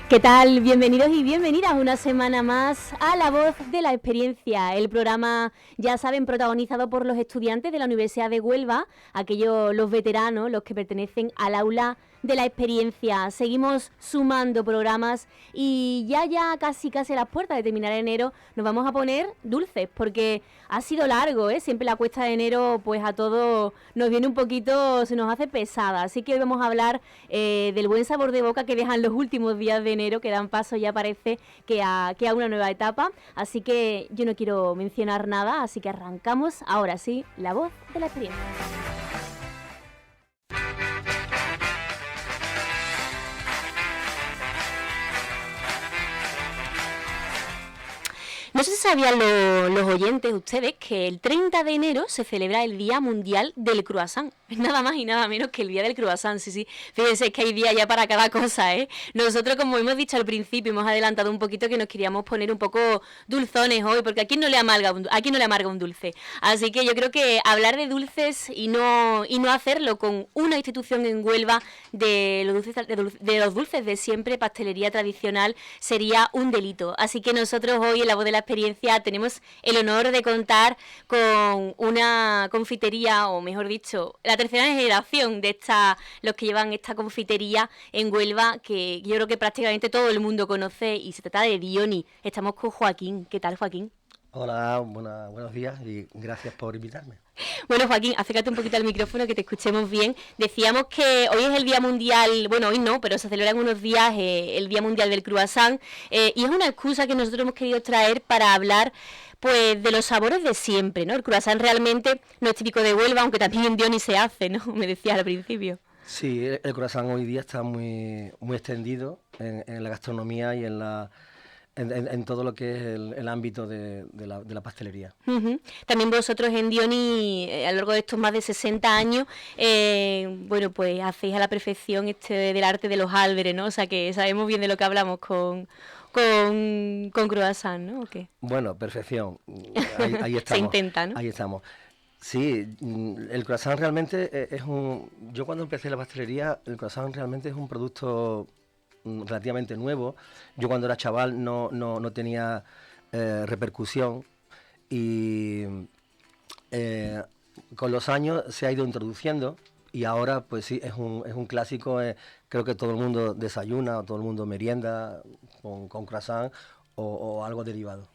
¿Qué tal? Bienvenidos y bienvenidas una semana más a La Voz de la Experiencia, el programa, ya saben, protagonizado por los estudiantes de la Universidad de Huelva, aquellos, los veteranos, los que pertenecen al aula de la experiencia. Seguimos sumando programas y ya casi a las puertas de terminar enero nos vamos a poner dulces, porque ha sido largo, ¿eh? Siempre la cuesta de enero pues a todos nos viene un poquito, se nos hace pesada, así que hoy vamos a hablar del buen sabor de boca que dejan los últimos días de enero, que dan paso ya parece que a una nueva etapa, así que yo no quiero mencionar nada, así que arrancamos ahora sí, La Voz de la Experiencia. No sé si sabían los oyentes, ustedes, que el 30 de enero se celebra el Día Mundial del Croissant. Es nada más y nada menos que el Día del Croissant, sí. Fíjense que hay días ya para cada cosa, ¿eh? Nosotros, como hemos dicho al principio, hemos adelantado un poquito que nos queríamos poner un poco dulzones hoy, porque aquí no le amarga un dulce. Así que yo creo que hablar de dulces y no hacerlo con una institución en Huelva de los dulces de siempre, pastelería tradicional, sería un delito. Así que nosotros hoy en La Voz de la Experiencia tenemos el honor de contar con una confitería, o mejor dicho, la tercera generación de los que llevan esta confitería en Huelva, que yo creo que prácticamente todo el mundo conoce, y se trata de Dioni. Estamos con Joaquín. ¿Qué tal, Joaquín? Hola, buenos días y gracias por invitarme. Bueno, Joaquín, acércate un poquito al micrófono que te escuchemos bien. Decíamos que hoy es el Día Mundial, bueno, hoy no, pero se celebra en unos días el Día Mundial del Croissant, y es una excusa que nosotros hemos querido traer para hablar pues de los sabores de siempre, ¿no? El croissant realmente no es típico de Huelva, aunque también en Dioni se hace, ¿no? Me decías al principio. Sí, el croissant hoy día está muy extendido en la gastronomía y en todo lo que es el ámbito de la pastelería. Uh-huh. También vosotros en Dioni, a lo largo de estos más de 60 años, bueno, pues hacéis a la perfección del arte de los álveres, ¿no? O sea que sabemos bien de lo que hablamos con croissant, ¿no? ¿O qué? Bueno, perfección. Ahí estamos. Se intenta, ¿no? Ahí estamos. Sí, el croissant realmente es un... Yo cuando empecé la pastelería, el croissant realmente es un producto relativamente nuevo. Yo cuando era chaval no tenía repercusión y con los años se ha ido introduciendo y ahora pues sí, es un clásico. Creo que todo el mundo desayuna o todo el mundo merienda con croissant o algo derivado.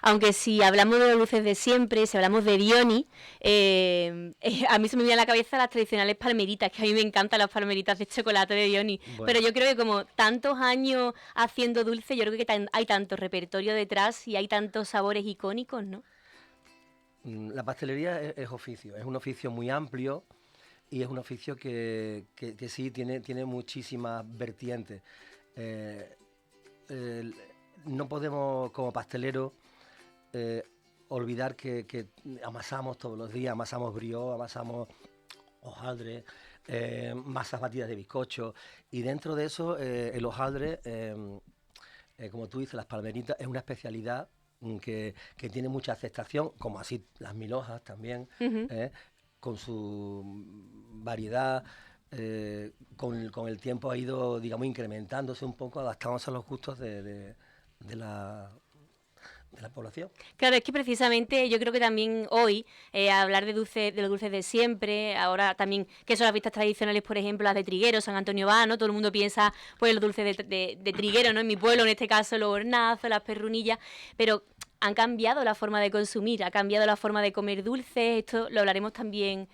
Aunque si hablamos de los dulces de siempre, si hablamos de Dioni, a mí se me viene a la cabeza las tradicionales palmeritas, que a mí me encantan las palmeritas de chocolate de Dioni. Bueno. Pero yo creo que como tantos años haciendo dulce, yo creo que hay tanto repertorio detrás y hay tantos sabores icónicos, ¿no? La pastelería es oficio, es un oficio muy amplio y es un oficio que sí tiene muchísimas vertientes. No podemos, como pasteleros, olvidar que amasamos todos los días, amasamos brioche, amasamos hojaldre, masas batidas de bizcocho, y dentro de eso el hojaldre, como tú dices, las palmeritas, es una especialidad que tiene mucha aceptación, como así las milhojas también, Uh-huh. Con su variedad. Con el tiempo ha ido, digamos, incrementándose un poco, adaptándose a los gustos de la población. Claro, es que precisamente yo creo que también hoy hablar de los dulces de siempre, ahora también que son las fiestas tradicionales, por ejemplo, las de Triguero, San Antonio Vano, todo el mundo piensa pues los dulces de Triguero, ¿no? En mi pueblo, en este caso, los hornazos, las perrunillas, pero han cambiado la forma de consumir, ha cambiado la forma de comer dulces, esto lo hablaremos también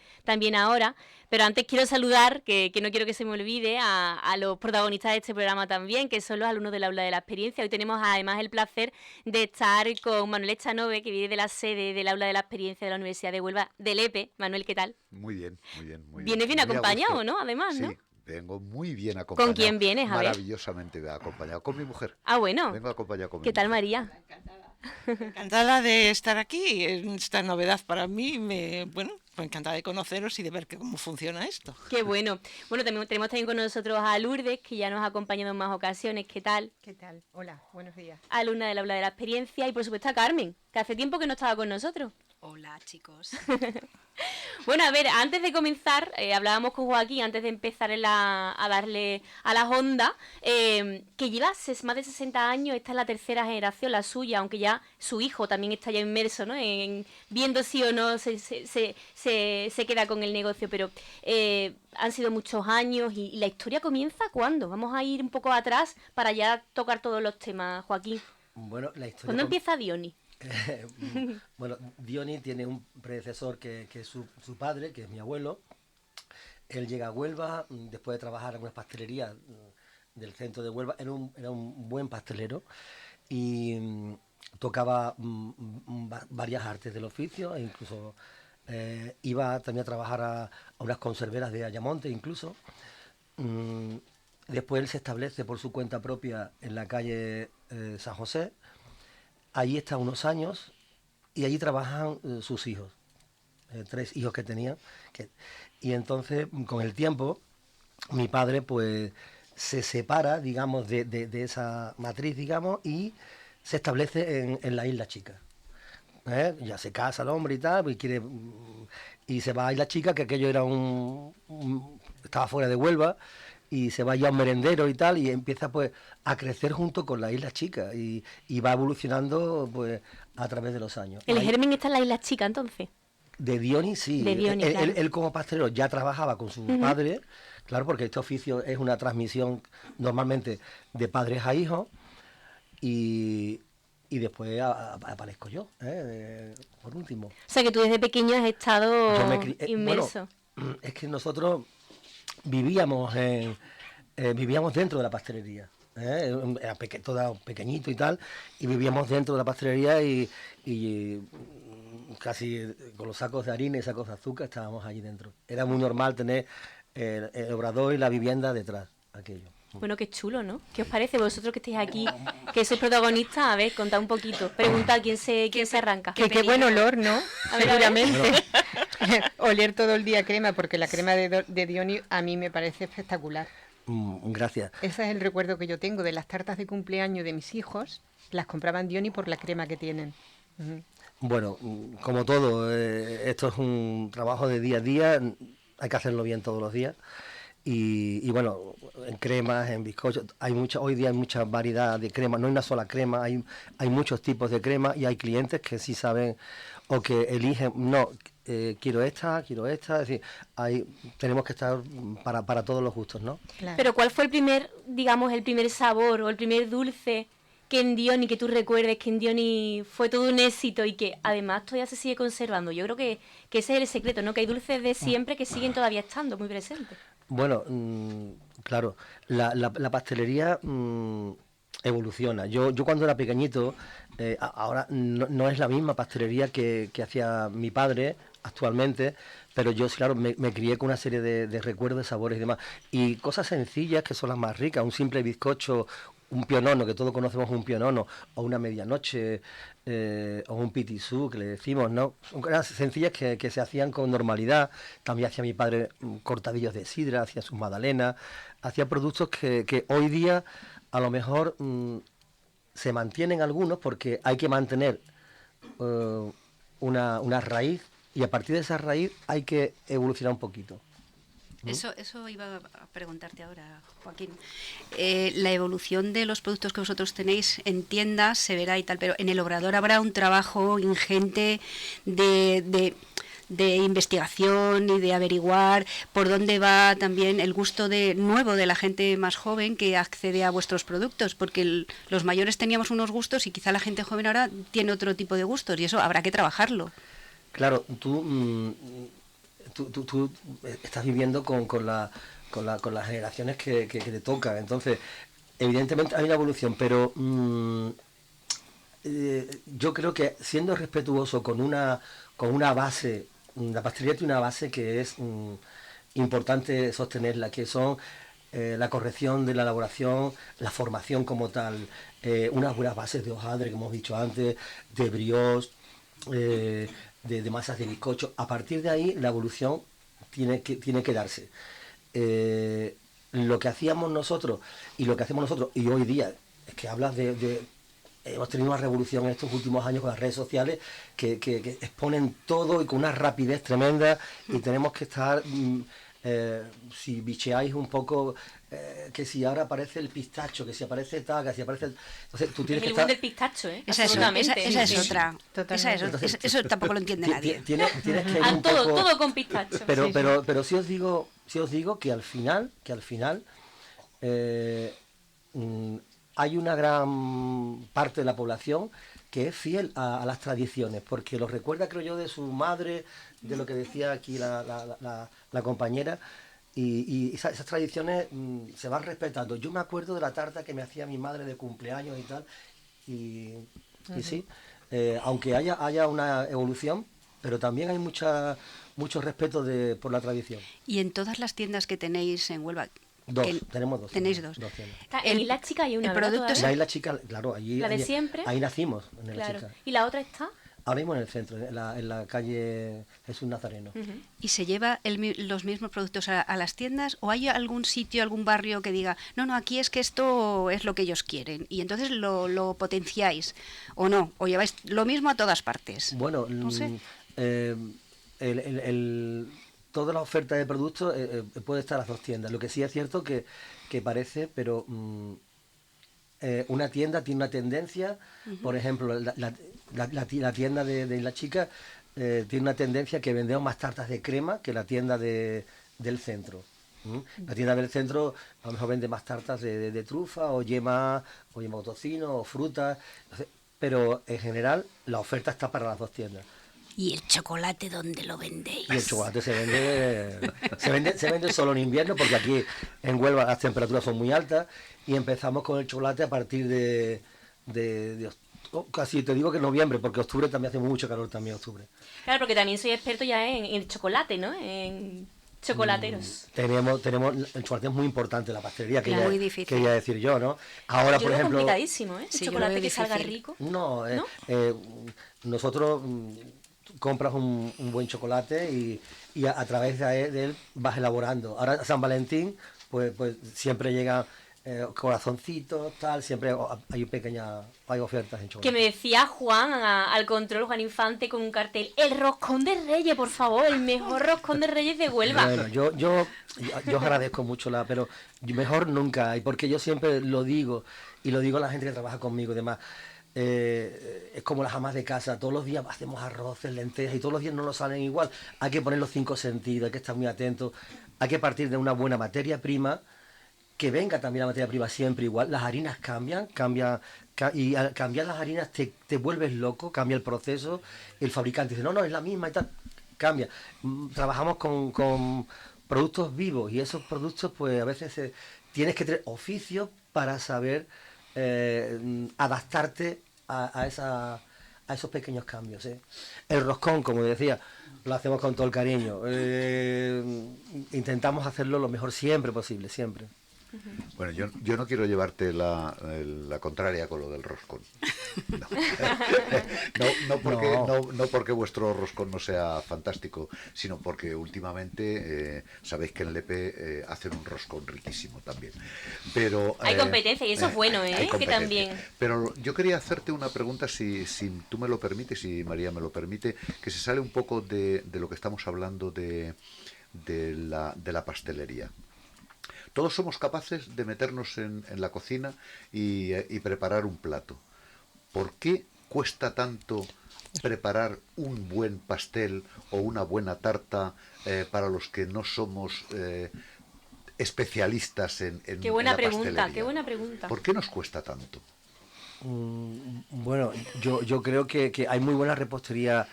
ahora, pero antes quiero saludar, que no quiero que se me olvide, a los protagonistas de este programa también, que son los alumnos del Aula de la Experiencia. Hoy tenemos además el placer de estar con Manuel Echanove, que viene de la sede del Aula de la Experiencia de la Universidad de Huelva, del EPE. Manuel, ¿qué tal? Muy bien. Vienes bien acompañado, ¿no? Además, ¿no? Sí, vengo muy bien acompañado. ¿Con quién vienes? A ver. Maravillosamente acompañado, con mi mujer. Ah, bueno. Vengo acompañado con mi ¿Qué tal, mujer. María? Encantada de estar aquí, es esta novedad para mí, pues encantada de conoceros y de ver cómo funciona esto. Qué bueno. Bueno, también tenemos con nosotros a Lourdes, que ya nos ha acompañado en más ocasiones. ¿Qué tal? ¿Qué tal? Hola, buenos días. Alumna del Aula de la Experiencia, y por supuesto a Carmen, que hace tiempo que no estaba con nosotros. Hola, chicos. Bueno, a ver, antes de comenzar, hablábamos con Joaquín, antes de empezar a darle a las ondas, que lleva más de 60 años, esta es la tercera generación, la suya, aunque ya su hijo también está ya inmerso, ¿no? En viendo si o no se queda con el negocio, pero han sido muchos años y la historia comienza ¿cuándo? Vamos a ir un poco atrás para ya tocar todos los temas, Joaquín. Bueno, la historia... ¿Cuándo empieza Dioni? Bueno, Dioni tiene un predecesor que es su padre, que es mi abuelo. Él llega a Huelva después de trabajar en una pastelería del centro de Huelva. Era un buen pastelero y tocaba varias artes del oficio, e incluso iba también a trabajar a unas conserveras de Ayamonte incluso. Después él se establece por su cuenta propia en la calle San José. Allí está unos años y allí trabajan sus hijos, 3 hijos que tenían. Y entonces, con el tiempo, mi padre pues se separa, digamos, de esa matriz, digamos, y se establece en la Isla Chica. Ya se casa el hombre y tal, y se va a Isla Chica, que aquello era estaba fuera de Huelva, y se va ya a un merendero y tal, y empieza pues a crecer junto con la Isla Chica, y va evolucionando pues a través de los años. ¿El germen está en la Isla Chica entonces? De Dioni, sí. De Dioni, claro. Él como pastelero ya trabajaba con su padre, claro, porque este oficio es una transmisión normalmente de padres a hijos, y después aparezco yo, por último. O sea, que tú desde pequeño has estado inmerso. Bueno, es que nosotros vivíamos dentro de la pastelería. Era todo pequeñito y tal, y vivíamos dentro de la pastelería y casi con los sacos de harina y sacos de azúcar estábamos allí dentro. Era muy normal tener el obrador y la vivienda detrás, aquello. Bueno, qué chulo, ¿no? ¿Qué os parece vosotros que estáis aquí, que sois protagonistas? A ver, contad un poquito. Preguntad quién se arranca. Qué buen olor, ¿no? A ver, seguramente. Oler todo el día crema, porque la crema de Dioni a mí me parece espectacular. Gracias. Ese es el recuerdo que yo tengo de las tartas de cumpleaños de mis hijos. Las compraban Dioni por la crema que tienen. Bueno, como todo, esto es un trabajo de día a día, hay que hacerlo bien todos los días. Y bueno, en cremas, en bizcochos, hoy día hay mucha variedad de cremas, no hay una sola crema, hay muchos tipos de crema, y hay clientes que sí saben o que eligen, quiero esta, es decir, tenemos que estar para todos los gustos, ¿no? Claro. Pero ¿cuál fue el primer sabor o el primer dulce que en Dioni, que tú recuerdes que en Dioni fue todo un éxito y que además todavía se sigue conservando? Yo creo que ese es el secreto, ¿no? Que hay dulces de siempre que siguen todavía estando muy presentes. Bueno, claro, la pastelería evoluciona. Yo cuando era pequeñito, ahora no es la misma pastelería que hacía mi padre actualmente, pero yo, claro, me crié con una serie de recuerdos, de sabores y demás. Y cosas sencillas que son las más ricas, un simple bizcocho, un pionono, que todos conocemos un pionono, o una medianoche, o un pitisú, que le decimos, ¿no? Son cosas sencillas que se hacían con normalidad. También hacía mi padre cortadillos de sidra, hacía sus magdalenas, hacía productos que hoy día a lo mejor se mantienen algunos, porque hay que mantener una raíz, y a partir de esa raíz hay que evolucionar un poquito. Eso iba a preguntarte ahora, Joaquín. La evolución de los productos que vosotros tenéis en tiendas se verá y tal, pero en el Obrador habrá un trabajo ingente de investigación y de averiguar por dónde va también el gusto nuevo de la gente más joven que accede a vuestros productos, porque los mayores teníamos unos gustos y quizá la gente joven ahora tiene otro tipo de gustos, y eso habrá que trabajarlo. Claro, tú estás viviendo con las generaciones que te tocan, entonces evidentemente hay una evolución, pero yo creo que siendo respetuoso con una base, la pastelería tiene una base que es importante sostenerla, que son la corrección de la elaboración, la formación como tal, unas buenas bases de hojaldre, que hemos dicho antes, de brioche, de masas de bizcocho. A partir de ahí la evolución tiene que darse. Lo que hacíamos nosotros y lo que hacemos nosotros, y hoy día, es que hablas de hemos tenido una revolución en estos últimos años con las redes sociales que exponen todo y con una rapidez tremenda, y tenemos que estar, si bicheáis un poco, que si ahora aparece el pistacho, que si aparece tal, que si aparece... Entonces tú tienes El que buen estar... del pistacho, ¿eh? Esa es, Absolutamente. esa es Sí, sí. otra. Totalmente. Entonces, Eso tampoco lo entiende nadie. Tienes que ir un Todo, poco... todo con pistacho. Pero, Sí, pero sí os digo que al final, eh, mm, hay una gran parte de la población que es fiel a las tradiciones, porque lo recuerda, creo yo, de su madre, de lo que decía aquí la compañera, y esas tradiciones se van respetando. Yo me acuerdo de la tarta que me hacía mi madre de cumpleaños y tal, y sí, aunque haya una evolución, pero también hay mucho respeto por la tradición. Y en todas las tiendas que tenéis en Huelva, Tenemos dos. tenéis dos. tiendas. En Isla Chica hay una, el ¿verdad, producto todavía? La Isla Chica, claro, allí... ¿La de siempre? Ahí nacimos, en la Claro. Chica. ¿Y la otra está? Ahora mismo en el centro, en la calle Jesús Nazareno. ¿Y se lleva los mismos productos a las tiendas? ¿O hay algún sitio, algún barrio que diga, no, aquí es que esto es lo que ellos quieren? Y entonces lo potenciáis, ¿o no? ¿O lleváis lo mismo a todas partes? Bueno, No sé. toda la oferta de productos puede estar en las dos tiendas. Lo que sí es cierto que parece, pero una tienda tiene una tendencia, por ejemplo, la tienda de la Chica tiene una tendencia que vendemos más tartas de crema que la tienda del centro. La tienda del centro a lo mejor vende más tartas de trufa o yema o tocino o frutas, pero en general la oferta está para las dos tiendas. ¿Y el chocolate dónde lo vendéis? Y el chocolate se vende solo en invierno, porque aquí en Huelva las temperaturas son muy altas, y empezamos con el chocolate a partir de casi te digo que noviembre, porque octubre también hace mucho calor también octubre. Claro, porque también soy experto ya en chocolate, ¿no? En chocolateros. Tenemos el chocolate es muy importante, la pastelería, Claro, muy difícil. quería decir yo, ¿no? Ahora, Yo por lo veo ejemplo, complicadísimo, ¿eh? Sí, El yo lo veo chocolate que salga difícil. rico. no, ¿No? Nosotros compras un buen chocolate y a través de él vas elaborando. Ahora San Valentín, pues siempre llega corazoncitos, tal, siempre hay ofertas en chocolate. Que me decía Juan al control, Juan Infante, con un cartel: el roscón de Reyes, por favor, el mejor roscón de Reyes de Huelva. Bueno, yo agradezco mucho pero mejor nunca hay, porque yo siempre lo digo, y lo digo a la gente que trabaja conmigo y demás. Es como las amas de casa, todos los días hacemos arroces, lentejas, y todos los días no nos salen igual. Hay que poner los 5 sentidos, hay que estar muy atentos, hay que partir de una buena materia prima, que venga también la materia prima siempre igual. Las harinas cambian, y al cambiar las harinas te vuelves loco, cambia el proceso, el fabricante dice, no, es la misma y tal, cambia. Trabajamos con productos vivos, y esos productos pues a veces tienes que tener oficio para saber adaptarte a esos pequeños cambios. El roscón, como decía, lo hacemos con todo el cariño. Intentamos hacerlo lo mejor siempre posible, siempre. Bueno, yo no quiero llevarte la contraria con lo del roscón. No porque vuestro roscón no sea fantástico, sino porque últimamente sabéis que en Lepe hacen un roscón riquísimo también. Pero Hay competencia, y eso es bueno, hay que competencia. también. Pero yo quería hacerte una pregunta, si tú me lo permites, si María me lo permite, que se sale un poco de lo que estamos hablando de la pastelería. Todos somos capaces de meternos en la cocina y preparar un plato. ¿Por qué cuesta tanto preparar un buen pastel o una buena tarta para los que no somos especialistas en Qué buena la pregunta, pastelería? qué buena pregunta. ¿Por qué nos cuesta tanto? Bueno, yo creo que hay muy buena repostería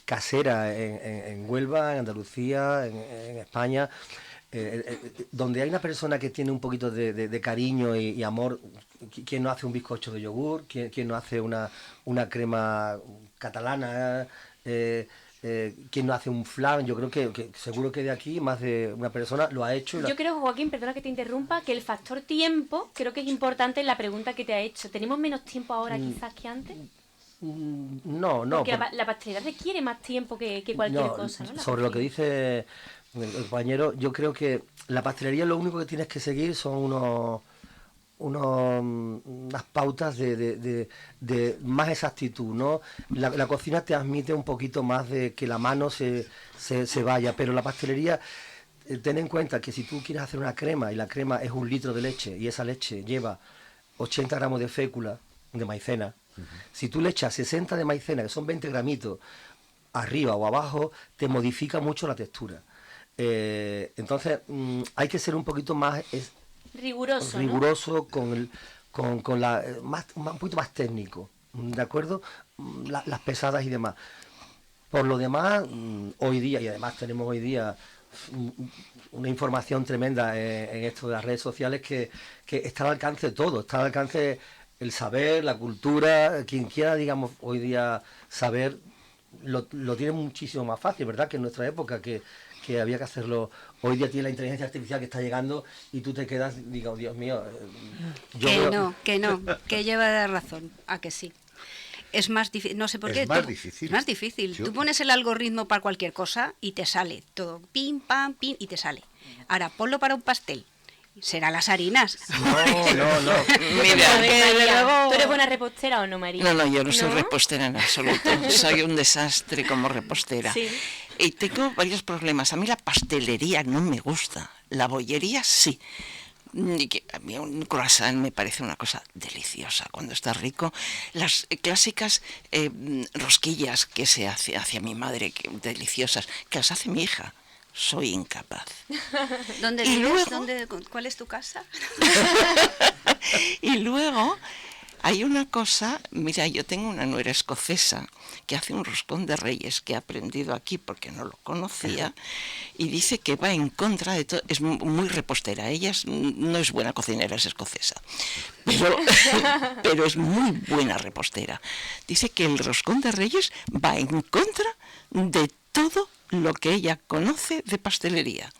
casera en Huelva, en Andalucía, en España. Donde hay una persona que tiene un poquito de cariño y amor, ¿quién no hace un bizcocho de yogur? ¿Quién no hace una crema catalana? ¿Quién no hace un flan? Yo creo que seguro que de aquí más de una persona lo ha hecho. Yo creo, Joaquín, perdona que te interrumpa, que el factor tiempo creo que es importante en la pregunta que te ha hecho. ¿Tenemos menos tiempo ahora quizás que antes? No. Porque la pastelería requiere más tiempo que cualquier cosa, ¿no? Sobre lo que dice el compañero, yo creo que la pastelería lo único que tienes que seguir son unas pautas de más exactitud, ¿no? La cocina te admite un poquito más de que la mano se vaya, pero la pastelería, ten en cuenta que si tú quieres hacer una crema y la crema es 1 litro de leche y esa leche lleva 80 gramos de fécula, de maicena, si tú le echas 60 de maicena, que son 20 gramitos, arriba o abajo, te modifica mucho la textura. Entonces, hay que ser un poquito más Riguroso, ¿no? riguroso con la un poquito más técnico, ¿de acuerdo? Las pesadas y demás. Por lo demás, hoy día, y además tenemos hoy día una información tremenda en esto de las redes sociales que está al alcance de todo, está al alcance el saber, la cultura, quien quiera, digamos, hoy día saber, lo tiene muchísimo más fácil, ¿verdad? Que en nuestra época, que había que hacerlo. Hoy día tiene la inteligencia artificial que está llegando y tú te quedas, digo, Dios mío. Que lleva razón, a que sí. Es más difícil, no sé por qué. Es más difícil. Es más difícil. Tú pones el algoritmo para cualquier cosa y te sale todo, pim, pam, pim, y te sale. Ahora, ponlo para un pastel. Será las harinas. No. Mira, ¿Tú eres buena repostera o no, María? no, yo no soy repostera en absoluto. Soy un desastre como repostera. Sí. Y tengo varios problemas. A mí la pastelería no me gusta. La bollería sí. Y que a mí un croissant me parece una cosa deliciosa cuando está rico. Las clásicas rosquillas que se hace mi madre, deliciosas, que las hace mi hija. Soy incapaz. ¿Dónde Y vives? luego- ¿Cuál es tu casa? Y luego hay una cosa, mira, yo tengo una nuera escocesa que hace un roscón de reyes que he aprendido aquí porque no lo conocía y dice que va en contra de todo, es muy repostera, ella no es buena cocinera, es escocesa, pero es muy buena repostera. Dice que el roscón de reyes va en contra de todo lo que ella conoce de pastelería.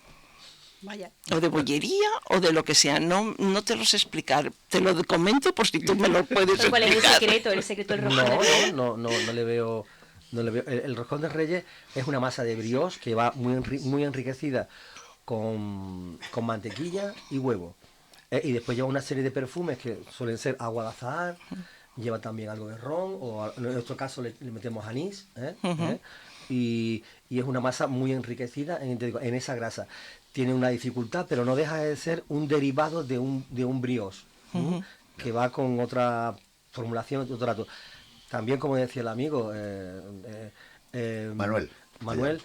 Vaya. O de bollería o de lo que sea, no te lo sé explicar, te lo comento por si tú me lo puedes ¿Cuál es explicar. el secreto del roscón de reyes? No le veo. El roscón de reyes es una masa de brioche que va muy enriquecida con mantequilla y huevo. Y después lleva una serie de perfumes que suelen ser agua de azahar, lleva también algo de ron, o en nuestro caso le metemos anís, y es una masa muy enriquecida en esa grasa. Tiene una dificultad, pero no deja de ser un derivado de un brioche, que va con otra formulación, otro trato. También, como decía el amigo Manuel,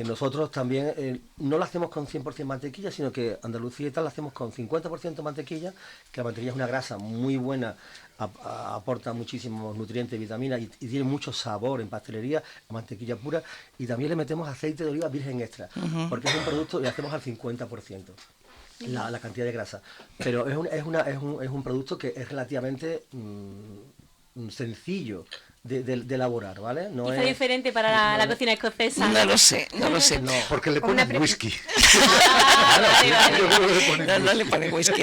nosotros también no lo hacemos con 100% mantequilla, sino que Andalucía y tal lo hacemos con 50% mantequilla, que la mantequilla es una grasa muy buena, aporta muchísimos nutrientes, vitaminas y tiene mucho sabor en pastelería, la mantequilla pura, y también le metemos aceite de oliva virgen extra, porque es un producto y hacemos al 50% la cantidad de grasa, pero es un producto que es relativamente sencillo de elaborar, ¿vale? No Quizá diferente para la cocina escocesa. No lo sé. No. porque le ponen whisky. No le ponen whisky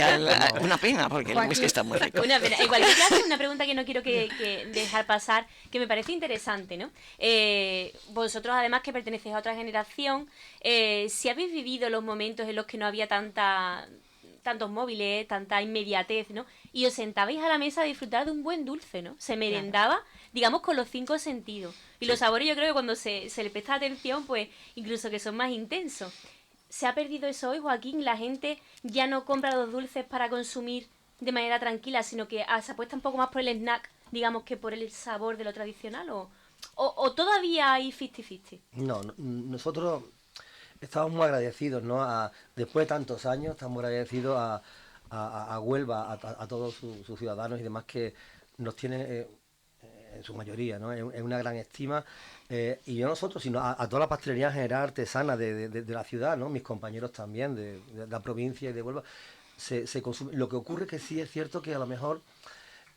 una pena, porque el whisky está muy rico. Una pena. En cualquier caso, una pregunta que no quiero que dejar pasar, que me parece interesante, ¿no? Vosotros, además, que pertenecéis a otra generación, si habéis vivido los momentos en los que no había tantos móviles, tanta inmediatez, ¿no? Y os sentabais a la mesa a disfrutar de un buen dulce, ¿no? Se merendaba, digamos, con los 5 sentidos. Y los sabores, yo creo que cuando se le presta atención, pues incluso que son más intensos. ¿Se ha perdido eso hoy, Joaquín? La gente ya no compra los dulces para consumir de manera tranquila, sino que se apuesta un poco más por el snack, digamos, que por el sabor de lo tradicional, o todavía hay 50-50. No, nosotros estamos muy agradecidos, ¿no? Después de tantos años, estamos agradecidos a Huelva, a todos sus ciudadanos y demás que nos tienen en su mayoría, ¿no? En una gran estima. Y no nosotros, sino a toda la pastelería en general artesana de la ciudad, ¿no? Mis compañeros también de la provincia y de Huelva, se consume. Lo que ocurre que sí es cierto que a lo mejor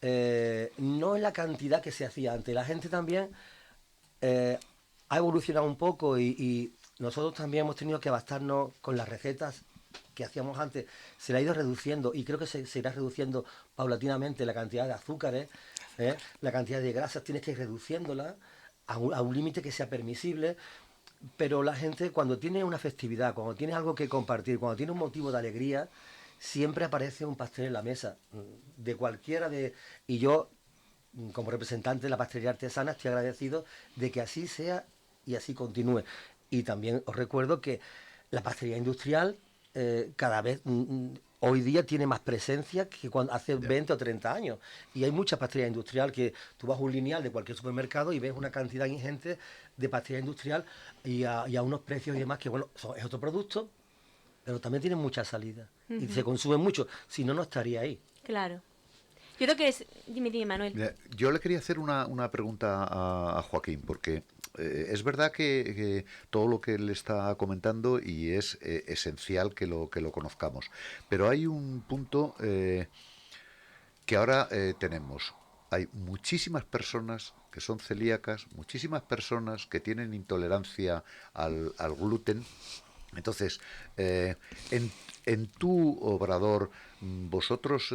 no en la cantidad que se hacía antes. La gente también ha evolucionado un poco y nosotros también hemos tenido que bastarnos con las recetas que hacíamos antes. Se le ha ido reduciendo y creo que se irá reduciendo paulatinamente la cantidad de azúcares, la cantidad de grasas, tienes que ir reduciéndola a un límite que sea permisible, pero la gente cuando tiene una festividad, cuando tiene algo que compartir, cuando tiene un motivo de alegría, siempre aparece un pastel en la mesa, de cualquiera de... Y yo, como representante de la pastelería artesana, estoy agradecido de que así sea y así continúe. Y también os recuerdo que la pastelería industrial cada vez hoy día tiene más presencia que cuando hace 20 o 30 años. Y hay mucha pastelería industrial que tú vas a un lineal de cualquier supermercado y ves una cantidad ingente de pastelería industrial y a unos precios y demás que, bueno, es otro producto, pero también tiene mucha salida. Y se consume mucho. Si no, no estaría ahí. Claro. Yo creo que es... Dime, Manuel. Mira, yo le quería hacer una pregunta a Joaquín, porque es verdad que todo lo que él está comentando y es esencial que lo conozcamos, pero hay un punto que ahora tenemos. Hay muchísimas personas que son celíacas, muchísimas personas que tienen intolerancia al gluten. Entonces, en tu obrador, vosotros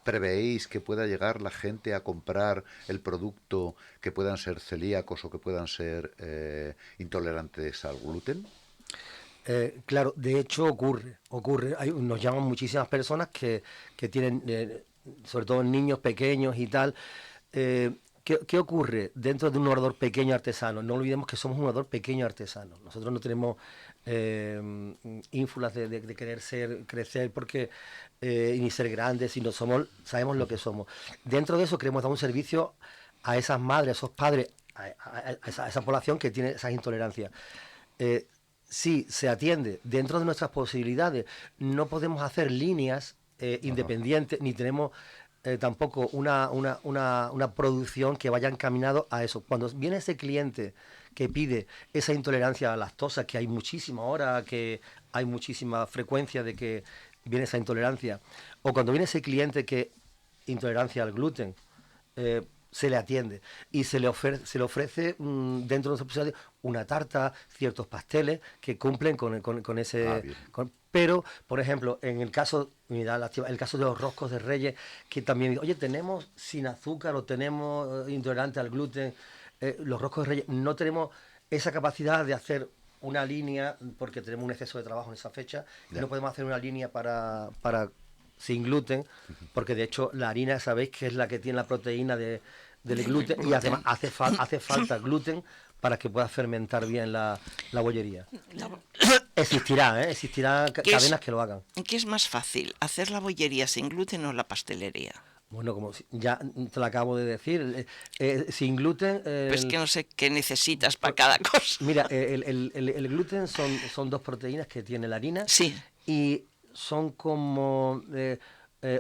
prevéis que pueda llegar la gente a comprar el producto que puedan ser celíacos o que puedan ser intolerantes al gluten. Claro, de hecho ocurre. Nos llaman muchísimas personas que tienen, sobre todo niños pequeños y tal. ¿Qué ocurre dentro de un orador pequeño artesano? No olvidemos que somos un orador pequeño artesano. Nosotros no tenemos ínfulas de querer crecer porque ni ser grandes, sino sabemos lo que somos. Dentro de eso queremos dar un servicio a esas madres, a esos padres, a esa población que tiene esas intolerancias. Sí, se atiende dentro de nuestras posibilidades. No podemos hacer líneas independientes, ni tenemos tampoco una producción que vaya encaminado a eso. Cuando viene ese cliente que pide esa intolerancia a la lactosa, que hay muchísima ahora, que hay muchísima frecuencia de que viene esa intolerancia, o cuando viene ese cliente que intolerancia al gluten, se le atiende y se le ofrece dentro de nuestra posibilidad una tarta, ciertos pasteles que cumplen con ese... Pero, por ejemplo, en el caso de los roscos de Reyes, que también, oye, tenemos sin azúcar o tenemos intolerante al gluten, los roscos de Reyes, no tenemos esa capacidad de hacer una línea, porque tenemos un exceso de trabajo en esa fecha, y no podemos hacer una línea para sin gluten, porque de hecho la harina, sabéis que es la que tiene la proteína del gluten, y además hace falta gluten para que pueda fermentar bien la bollería. Existirán cadenas que lo hagan. ¿Qué es más fácil, hacer la bollería sin gluten o la pastelería? Bueno, como ya te lo acabo de decir, sin gluten... Pues que no sé qué necesitas para cada cosa. Mira, el gluten son dos proteínas que tiene la harina. Sí. Y son como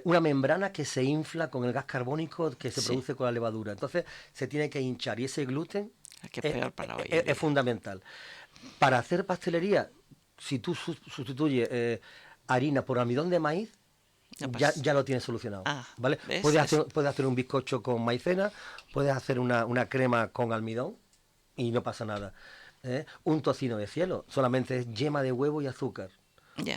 una membrana que se infla con el gas carbónico que se produce con la levadura. Entonces se tiene que hinchar y ese gluten es fundamental. Para hacer pastelería, si tú sustituyes harina por almidón de maíz, ya lo tienes solucionado. ¿Vale? Puedes hacer un bizcocho con maicena, puedes hacer una crema con almidón y no pasa nada. Un tocino de cielo solamente es yema de huevo y azúcar.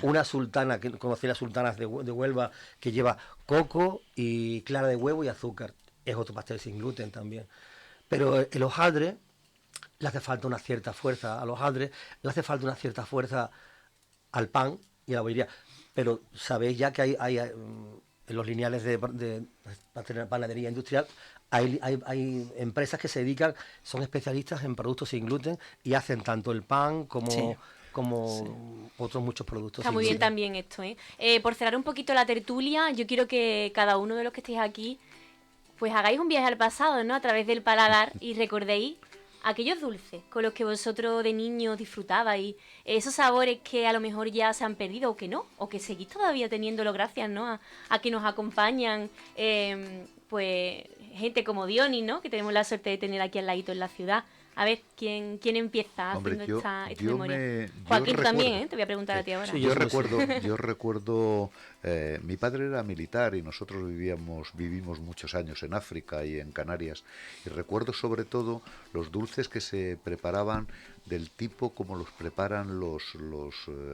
Una sultana, que conocí las sultanas de Huelva, que lleva coco y clara de huevo y azúcar. Es otro pastel sin gluten también. Pero el hojaldre le hace falta una cierta fuerza al hojaldre, le hace falta una cierta fuerza al pan y a la bollería. Pero sabéis ya que hay en los lineales de panadería industrial, hay empresas que se dedican, son especialistas en productos sin gluten y hacen tanto el pan como otros muchos productos. Está muy bien también esto, ¿eh? Por cerrar un poquito la tertulia, yo quiero que cada uno de los que estéis aquí, pues hagáis un viaje al pasado, ¿no? A través del paladar y recordéis aquellos dulces con los que vosotros de niños disfrutabais, esos sabores que a lo mejor ya se han perdido o que no, o que seguís todavía teniéndolo gracias, ¿no? A que nos acompañan, pues, gente como Diony, ¿no? Que tenemos la suerte de tener aquí al ladito en la ciudad. A ver, ¿quién empieza haciendo esta memoria? Joaquín, también, te voy a preguntar a ti ahora. Sí, yo recuerdo, mi padre era militar y nosotros vivimos muchos años en África y en Canarias, y recuerdo sobre todo los dulces que se preparaban del tipo como los preparan los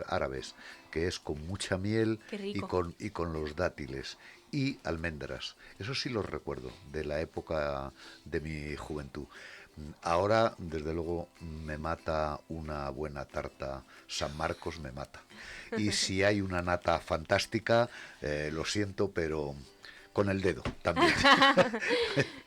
árabes, que es con mucha miel y con los dátiles y almendras. Eso sí los recuerdo de la época de mi juventud. Ahora, desde luego, me mata una buena tarta San Marcos, me mata. Y si hay una nata fantástica, lo siento, pero con el dedo también.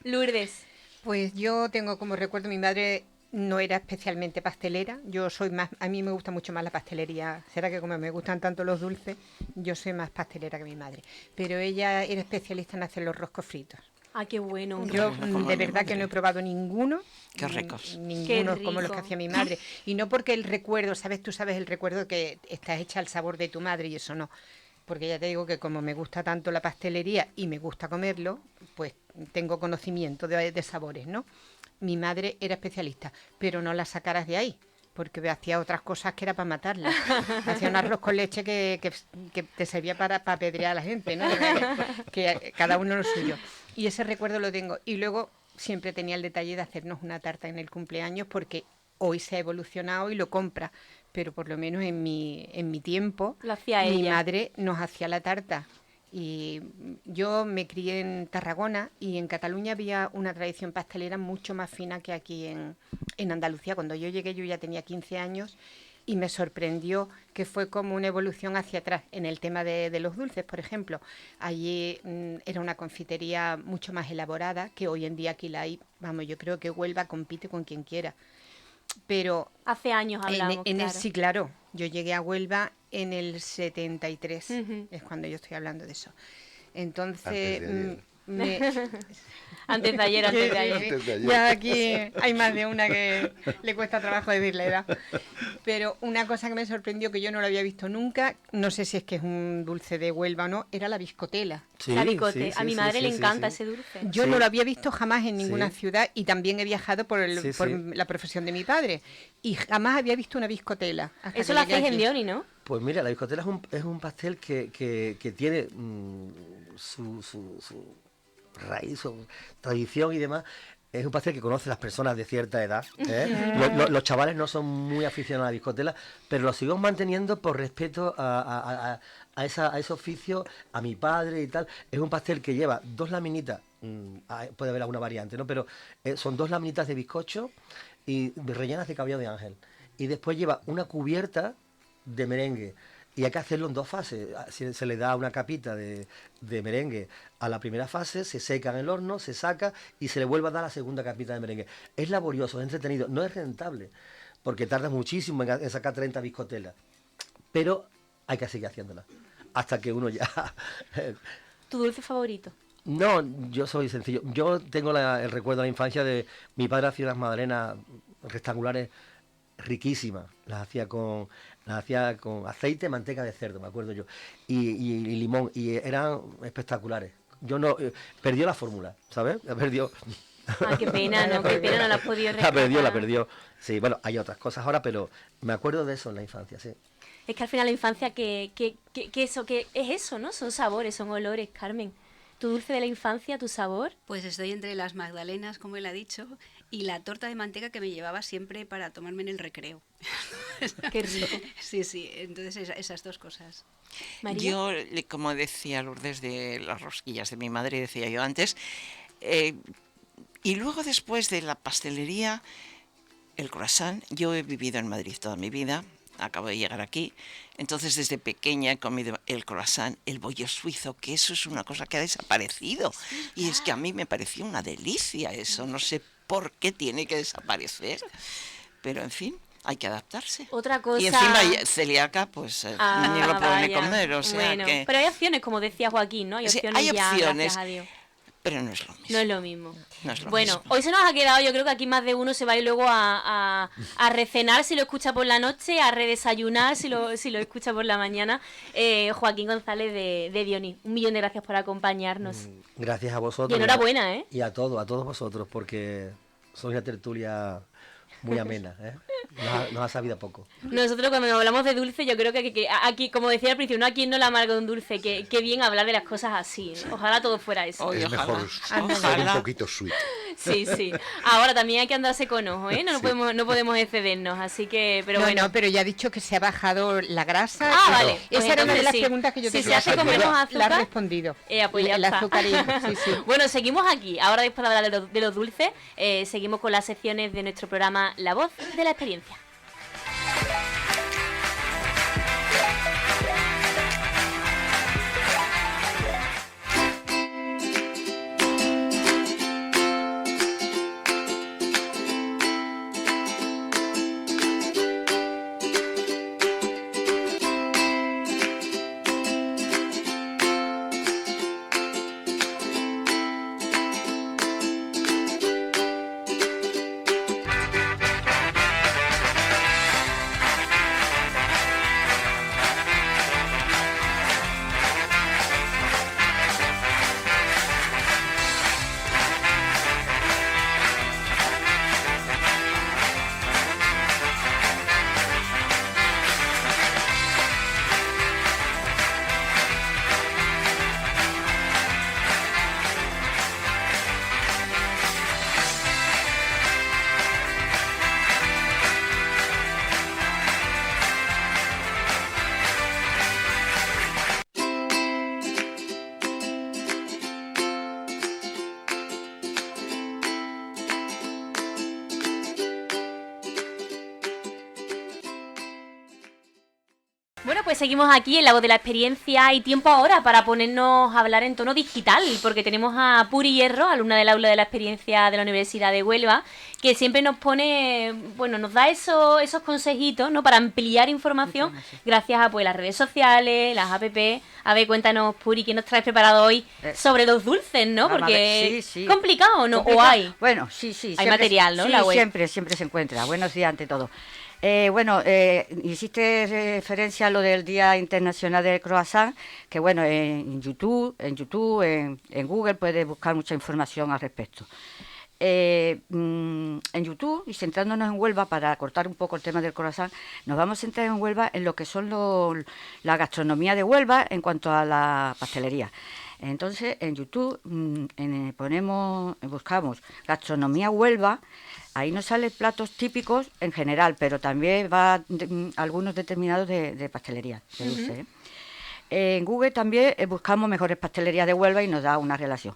Lourdes. Pues yo tengo como recuerdo, mi madre no era especialmente pastelera, yo soy más, a mí me gusta mucho más la pastelería, será que como me gustan tanto los dulces, yo soy más pastelera que mi madre, pero ella era especialista en hacer los roscos fritos. Ah, qué bueno. Yo como de mi verdad que madre. no he probado ninguno. Qué ricos. Ninguno Qué como los que rico. hacía mi madre. Y no porque el recuerdo, ¿sabes? Tú sabes el recuerdo que está hecha al sabor de tu madre y eso no. Porque ya te digo que como me gusta tanto la pastelería y me gusta comerlo, pues tengo conocimiento de sabores, ¿no? Mi madre era especialista, pero no la sacaras de ahí, porque hacía otras cosas que era para matarla. Hacía un arroz con leche que te servía para apedrear a la gente, ¿no? Que cada uno lo suyo. Y ese recuerdo lo tengo. Y luego siempre tenía el detalle de hacernos una tarta en el cumpleaños, porque hoy se ha evolucionado y lo compra, pero por lo menos en mi tiempo, Lo hacía mi ella. madre nos hacía la tarta. Y yo me crié en Tarragona y en Cataluña había una tradición pastelera mucho más fina que aquí en Andalucía. Cuando yo llegué yo ya tenía 15 años y me sorprendió que fue como una evolución hacia atrás en el tema de los dulces, por ejemplo. Allí era una confitería mucho más elaborada que hoy en día aquí la hay. Vamos, yo creo que Huelva compite con quien quiera. Pero Hace años hablamos, claro. sí, claro. Yo llegué a Huelva en el 73, Ujú. es cuando yo estoy hablando de eso. Antes Entonces, de ayer. Antes de ayer, antes de Sí, ayer. sí, Antes de ayer. ya aquí hay más de una que le cuesta trabajo decir la edad. Pero una cosa que me sorprendió, que yo no lo había visto nunca, no sé si es que es un dulce de Huelva o no, era la biscotela. La bicote. sí, A mi sí, madre sí, le sí, encanta sí. ese dulce. Yo Sí. no lo había visto jamás en ninguna Sí. ciudad y también he viajado por Sí, por sí. la profesión de mi padre y jamás había visto una biscotela. hasta Eso que lo llegué hacéis en aquí. Dioni, ¿no? Pues mira, la biscotela es un pastel que tiene su raíz, su tradición y demás. Es un pastel que conocen las personas de cierta edad. ¿eh? Los chavales no son muy aficionados a la biscotela, pero lo seguimos manteniendo por respeto a ese oficio, a mi padre y tal. Es un pastel que lleva dos laminitas, puede haber alguna variante, ¿no? Pero son dos laminitas de bizcocho y rellenas de caviar de ángel. Y después lleva una cubierta de merengue. Y hay que hacerlo en dos fases. Se le da una capita de merengue a la primera fase, se seca en el horno, se saca y se le vuelve a dar la segunda capita de merengue. Es laborioso, es entretenido, no es rentable, porque tarda muchísimo en sacar 30 biscotelas. Pero hay que seguir haciéndola. Hasta que uno ya... ¿Tu dulce favorito? No, yo soy sencillo. Yo tengo el recuerdo de la infancia de mi padre hacía unas magdalenas rectangulares riquísimas. Las hacía con aceite, manteca de cerdo, me acuerdo yo, y limón, y eran espectaculares. Yo no perdió la fórmula, ¿sabes? La perdió. Ah, qué pena, ¿no? Qué pena, no la has podido La perdió, la rescatar. perdió. Sí, bueno, hay otras cosas ahora, pero me acuerdo de eso en la infancia, sí. Es que al final la infancia, que es eso, ¿no? Son sabores, son olores, Carmen. ¿Tu dulce de la infancia, tu sabor? Pues estoy entre las magdalenas, como él ha dicho, y la torta de manteca que me llevaba siempre para tomarme en el recreo. Qué rico. Sí, sí, entonces esas dos cosas. María. Yo, como decía Lourdes, de las rosquillas de mi madre, decía yo antes, y luego después de la pastelería, el croissant. Yo he vivido en Madrid toda mi vida, acabo de llegar aquí, entonces desde pequeña he comido el croissant, el bollo suizo, que eso es una cosa que ha desaparecido. Y es que a mí me pareció una delicia eso, no sé por qué tiene que desaparecer, pero en fin, hay que adaptarse. Otra cosa... Y encima celíaca, pues ni lo pueden vaya. comer, o sea Bueno, que... pero hay opciones, como decía Joaquín, ¿no? Hay Sí, opciones hay ya, opciones. gracias a Dios. Pero no es lo mismo. No es lo mismo. No es lo Bueno, mismo. hoy se nos ha quedado, yo creo que aquí más de uno se va a ir luego a recenar si lo escucha por la noche, a redesayunar si lo escucha por la mañana. Joaquín González de Dioni, 1.000.000 de gracias por acompañarnos. Gracias a vosotros. Y enhorabuena, ¿eh? Y a todos vosotros, porque sois una tertulia muy amena, ¿eh? nos ha sabido poco. Nosotros cuando nos hablamos de dulce, yo creo que aquí, como decía al principio, no a quien no le amarga un dulce, que bien hablar de las cosas así, ¿no? Ojalá todo fuera eso. Oye, Es mejor ojalá. ser un poquito sweet. Sí, sí. Ahora también hay que andarse con ojo, ¿eh? No Sí. no podemos excedernos, así que, pero no, bueno. no, pero ya ha dicho que se ha bajado la grasa. Ah, y- vale. Pues Esa era una de entonces las sí. preguntas que yo Si tenía. se hace con ayuda. menos La azúcar, has respondido. pues ya el está. azúcar sí, sí. Bueno, seguimos aquí. Ahora después de hablar de los dulces, seguimos con las secciones de nuestro programa La Voz de la Experiencia. Bueno, pues seguimos aquí en La Voz de la Experiencia y tiempo ahora para ponernos a hablar en tono digital, porque tenemos a Puri Hierro, alumna del aula de la experiencia de la Universidad de Huelva, que siempre nos pone, bueno, nos da esos consejitos, ¿no? Para ampliar información gracias a pues las redes sociales, las apps. A ver, cuéntanos, Puri, ¿qué nos traes preparado hoy sobre los dulces, no? Vamos a ver, Porque sí. complicado, ¿no? ¿Complicado? ¿O hay? Bueno, sí. Hay siempre- material, ¿no? Sí, La web. siempre se encuentra. Buenos días ante todo. Hiciste referencia a lo del Día Internacional del Croissant, que bueno, en YouTube, en Google puedes buscar mucha información al respecto. En YouTube, y centrándonos en Huelva, para cortar un poco el tema del croissant, nos vamos a centrar en Huelva en lo que son la gastronomía de Huelva en cuanto a la pastelería. Entonces, en YouTube buscamos gastronomía Huelva. Ahí nos salen platos típicos en general, pero también algunos determinados de pastelería, de dulce, ¿eh? En Google también buscamos mejores pastelerías de Huelva y nos da una relación.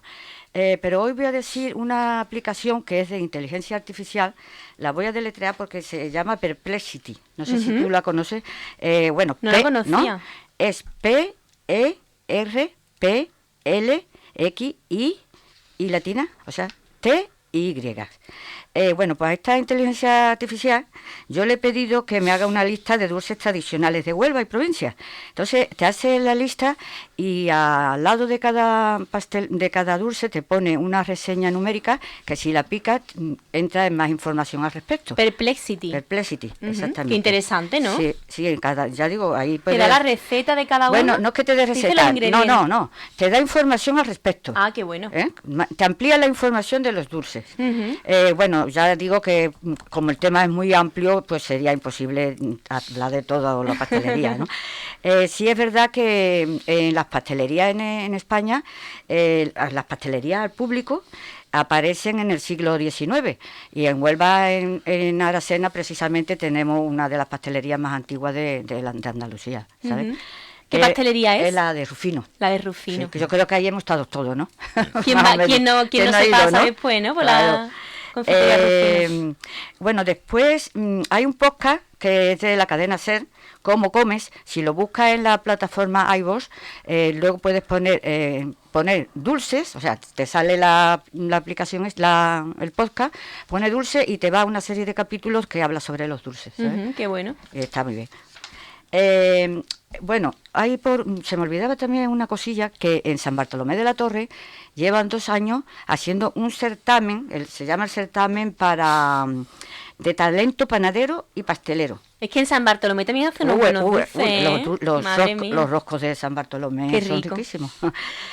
Pero hoy voy a decir una aplicación que es de inteligencia artificial. La voy a deletrear porque se llama Perplexity. No sé si tú la conoces. No la conocía. Es Perplexi y latina, o sea, TY. Bueno, pues a esta inteligencia artificial yo le he pedido que me haga una lista de dulces tradicionales de Huelva y provincia. Entonces te hace la lista y al lado de cada dulce te pone una reseña numérica que si la picas entra en más información al respecto. Perplexity. Exactamente. Qué interesante, ¿no? Sí, ya digo, ahí ¿Te da la receta de cada uno? Bueno, no es que te dé Dice los receta, ingredientes. no, te da información al respecto. Ah, qué bueno. Te amplía la información de los dulces. Bueno, ya digo que como el tema es muy amplio, pues sería imposible hablar de toda la pastelería, ¿no? Sí es verdad que en las pastelerías en España, las pastelerías al público aparecen en el siglo XIX y en Huelva, en Aracena, precisamente tenemos una de las pastelerías más antiguas de Andalucía, ¿sabes? ¿Qué pastelería es? Es la de Rufino. La de Rufino. Sí, que yo creo que ahí hemos estado todos, ¿no? ¿Quién Más o menos. no ¿Quién se ha ido, pasa no? después, no? Por Claro. la confitería Rufino. Bueno, después hay un podcast que es de la cadena SER, Cómo Comes. Si lo buscas en la plataforma iVoox, luego puedes poner dulces, o sea, te sale la aplicación, el podcast, pone dulce y te va a una serie de capítulos que habla sobre los dulces, ¿sabes? Qué bueno. Está muy bien. Bueno, se me olvidaba también una cosilla, que en San Bartolomé de la Torre llevan 2 años haciendo un certamen, se llama el certamen de talento panadero y pastelero. Es que en San Bartolomé también hacen unos buenos dulces, Madre mía. Los roscos de San Bartolomé Qué son rico. riquísimos.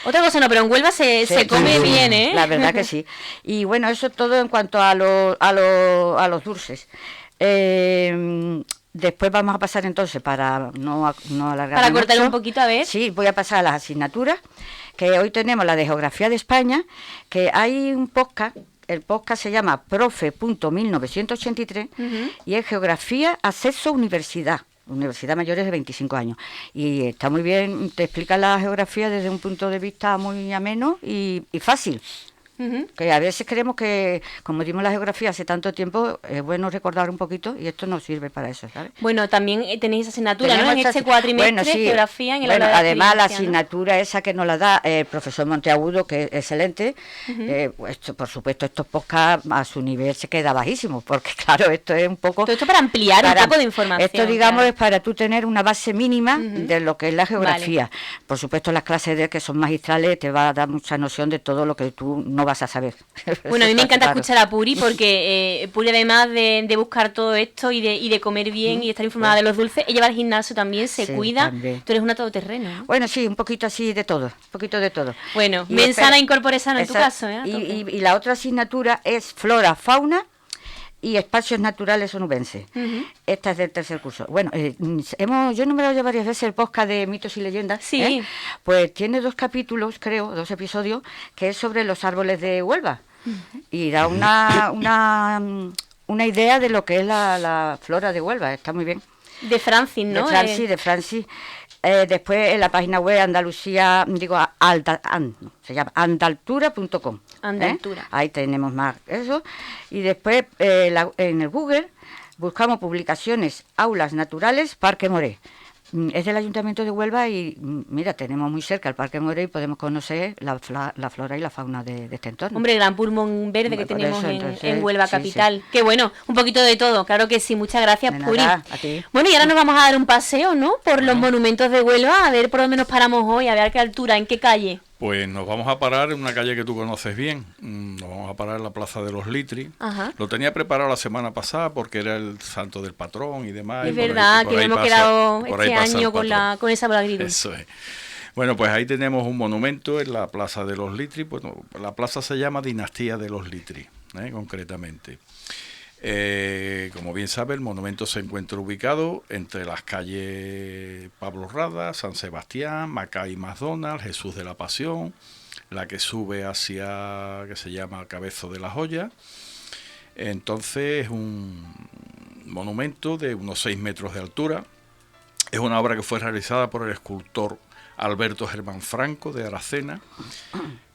Otra cosa no, pero en Huelva se come bien, ¿eh? La verdad que sí. Y bueno, eso todo en cuanto a los dulces. Después vamos a pasar entonces, para no alargar Para cortar mucho, un poquito, a ver. Sí, voy a pasar a las asignaturas, que hoy tenemos la de Geografía de España, que hay un podcast, el podcast se llama profe.1983 y es Geografía, Acceso, Universidad mayores de 25 años. Y está muy bien, te explica la geografía desde un punto de vista muy ameno y fácil. Que a veces creemos que, como dimos la geografía hace tanto tiempo, es bueno recordar un poquito y esto nos sirve para eso, ¿sabes? Bueno, también tenéis asignatura, ¿no? Tenemos En esta este cuatrimestre, bueno, sí, geografía en el bueno, aula de además la experiencia, ¿no? asignatura esa que nos la da el profesor Monteagudo, que es excelente, por supuesto estos podcasts a su nivel se queda bajísimo, porque claro, esto es un poco... Todo esto para ampliar un poco de información. Esto, digamos, claro. es para tú tener una base mínima de lo que es la geografía. Por supuesto, las clases de que son magistrales te va a dar mucha noción de todo lo que tú no vas a saber. Bueno, a mí me encanta Claro. escuchar a Puri porque Puri, además de buscar todo esto y de comer bien y de estar informada de los dulces, ella va al gimnasio también, se Sí, cuida. también. Tú eres una todoterreno, ¿no? Bueno, sí, un poquito así de todo, un poquito de todo. Bueno, Y mensana espera, incorpore sano en tu esa- caso, ¿eh? A tope. Y la otra asignatura es Flora, Fauna y Espacios Naturales Onubenses. Esta es del tercer curso. Bueno, yo he numerado ya varias veces el podcast de Mitos y Leyendas. Sí. Pues tiene 2 capítulos, creo, 2 episodios, que es sobre los árboles de Huelva. Y da una idea de lo que es la flora de Huelva. Está muy bien. De Francis, ¿no? De Francis. Después en la página web Andalucía, se llama andaltura.com. Andaltura. Ahí tenemos más eso. Y después en el Google buscamos publicaciones, aulas naturales, Parque Moré. Es del Ayuntamiento de Huelva y mira, tenemos muy cerca el Parque Moré y podemos conocer la flora y la fauna de este entorno. Hombre, el gran pulmón verde que Por tenemos eso, en entonces, Huelva sí, capital. Qué bueno, un poquito de todo, claro que sí, muchas gracias, De Puri. nada, a ti. Bueno, y ahora nos vamos a dar un paseo, ¿no? Por los monumentos de Huelva, a ver por dónde nos paramos hoy, a ver a qué altura, en qué calle. Pues nos vamos a parar en una calle que tú conoces bien. Nos vamos a parar en la Plaza de los Litri. Ajá. Lo tenía preparado la semana pasada porque era el santo del patrón y demás. Es y por ahí- verdad por que ahí hemos pasa- quedado por ahí este pasa el año con patrón. con el sabor agridulce. Eso es. Bueno, pues ahí tenemos un monumento en la Plaza de los Litri. Bueno, la plaza se llama Dinastía de los Litri, concretamente. Como bien sabe, el monumento se encuentra ubicado entre las calles Pablo Rada, San Sebastián, Macay McDonald, Jesús de la Pasión, la que sube hacia, que se llama Cabezo de la Joya. Entonces es un monumento de unos 6 metros de altura. Es una obra que fue realizada por el escultor Alberto Germán Franco de Aracena.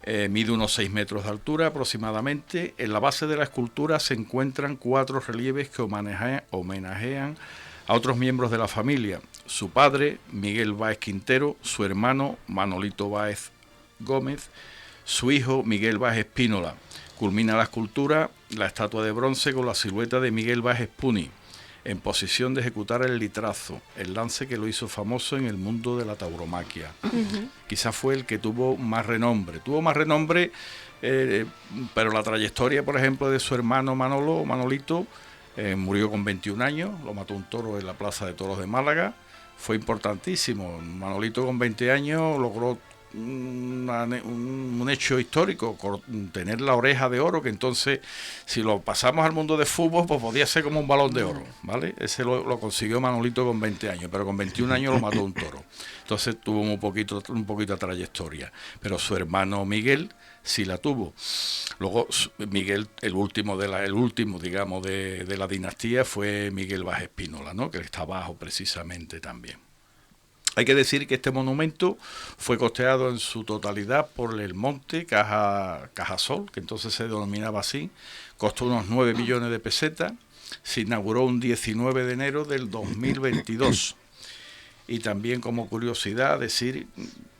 Mide unos 6 metros de altura aproximadamente. En la base de la escultura se encuentran 4 relieves que homenajean a otros miembros de la familia. Su padre, Miguel Báez Quintero, su hermano, Manolito Báez Gómez, su hijo, Miguel Báez Espínola. Culmina la escultura la estatua de bronce con la silueta de Miguel Báez Espuni, en posición de ejecutar el litrazo, el lance que lo hizo famoso en el mundo de la tauromaquia. Quizás fue el que tuvo más renombre. Pero la trayectoria, por ejemplo, de su hermano Manolito, murió con 21 años, lo mató un toro en la Plaza de Toros de Málaga. Fue importantísimo. Manolito con 20 años logró un hecho histórico, tener la oreja de oro, que entonces, si lo pasamos al mundo de fútbol, pues podía ser como un balón de oro, ¿vale? Ese lo consiguió Manolito con 20 años, pero con 21 años lo mató un toro. Entonces tuvo un poquito de trayectoria, pero su hermano Miguel sí la tuvo. Luego Miguel, el último, digamos, de la dinastía fue Miguel Báez Espínola, ¿no? Que está abajo precisamente también. Hay que decir que este monumento fue costeado en su totalidad por el Monte Cajasol, que entonces se denominaba así. Costó unos 9 millones de pesetas. Se inauguró un 19 de enero del 2022. Y también, como curiosidad, decir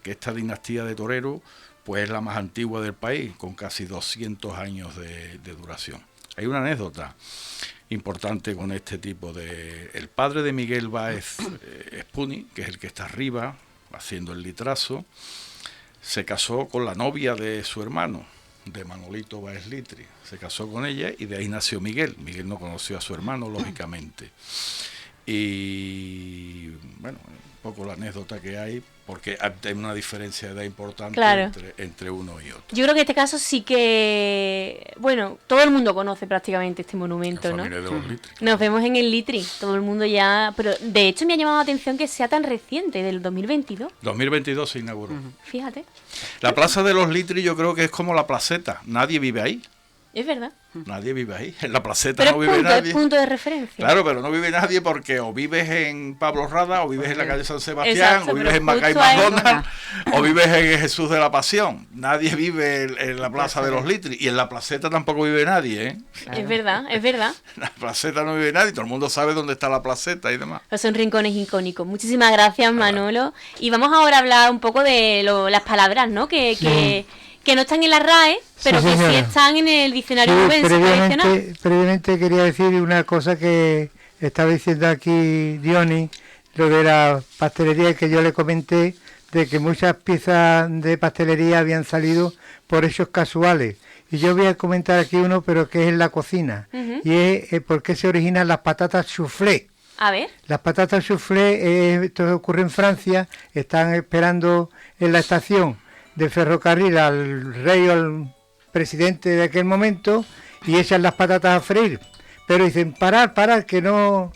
que esta dinastía de toreros pues es la más antigua del país, con casi 200 años de duración. Hay una anécdota importante con este tipo de... El padre de Miguel Báez Espuni, que es el que está arriba haciendo el litrazo, se casó con la novia de su hermano, de Manolito Báez Litri. Se casó con ella y de ahí nació Miguel. Miguel no conoció a su hermano, lógicamente. Y bueno, un poco la anécdota que hay porque hay una diferencia de edad importante Claro. entre uno y otro. Yo creo que en este caso sí que, bueno, todo el mundo conoce prácticamente este monumento, La ¿no? familia de los Litri. Nos vemos en el Litri, todo el mundo ya, pero de hecho me ha llamado la atención que sea tan reciente, del 2022, 2022 se inauguró. fíjate, La plaza de los Litri yo creo que es como la placeta, nadie vive ahí. es verdad. Nadie vive ahí. En la placeta Pero no vive es nadie. punto de referencia. Claro, pero no vive nadie porque o vives en Pablo Rada, o vives en la calle San Sebastián, Exacto, o vives pero en Macay justo ahí- McDonald's, o vives en Jesús de la Pasión. Nadie vive en la plaza de los Litri. Y en la placeta tampoco vive nadie, ¿eh? Es verdad, es verdad. En la placeta no vive nadie. Todo el mundo sabe dónde está la placeta y demás. Pero son rincones icónicos. Muchísimas gracias, Manolo. Y vamos ahora a hablar un poco de las palabras, ¿no? Que no están en la RAE, pero Sí, que sí señora. están en el diccionario Sí, Nubense tradicional. previamente quería decir una cosa que estaba diciendo aquí Diony, lo de la pastelería, que yo le comenté de que muchas piezas de pastelería habían salido por hechos casuales. Y yo voy a comentar aquí uno, pero que es en la cocina. Ujú. Y es por qué se originan las patatas soufflé. A ver, Las patatas soufflé, esto ocurre en Francia, están esperando en la estación de ferrocarril al rey o al presidente de aquel momento y echan las patatas a freír. Pero dicen, parar, que no